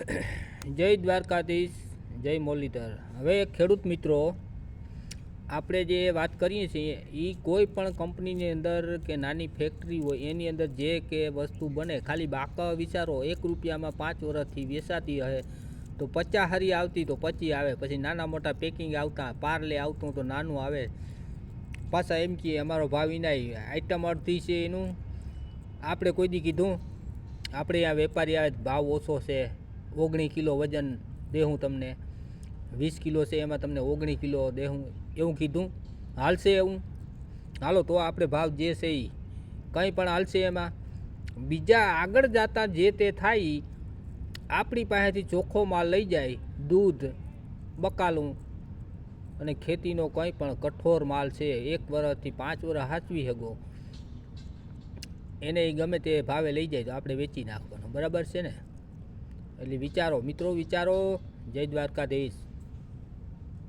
જય દ્વારકાધીશ, જય મોરલીધર। હવે ખેડૂત મિત્રો, આપણે જે વાત કરીએ છીએ એ કોઈ પણ કંપનીની અંદર કે નાની ફેક્ટરી હોય એની અંદર જે કે વસ્તુ બને, ખાલી બાકા વિચારો 1 રૂપિયામાં 5 વર્ષથી વેચાતી હશે તો 50 હરી આવતી તો 25 આવે, પછી નાના મોટા પેકિંગ આવતા, પાર્લે આવતું તો નાનું આવે, પાછા એમ કે અમારો ભાવ ઇનાય આઈટમ અડધી છે એનું આપણે કોઈ દી કીધું આપણે આ વેપારી આવે ભાવ ઓછો છે, 19 કિલો વજન દેહું તમને, 20 કિલો છે એમાં તમને 19 કિલો દેહું, એવું કીધું? હાલશે એવું? હાલો તો આપણે ભાવ જે છે એ કંઈ પણ હાલશે એમાં? બીજા આગળ જતા જે તે થાય આપણી પાસેથી ચોખ્ખો માલ લઈ જાય, દૂધ, બકાલું અને ખેતીનો કંઈ પણ કઠોર માલ છે, 1 વર્ષથી 5 વર્ષ સાચવી શકો એને ગમે તે ભાવે લઈ જાય તો આપણે વેચી નાખવાનું, બરાબર છે ને? એટલે વિચારો મિત્રો, વિચારો। જય દ્વારકાધીશ।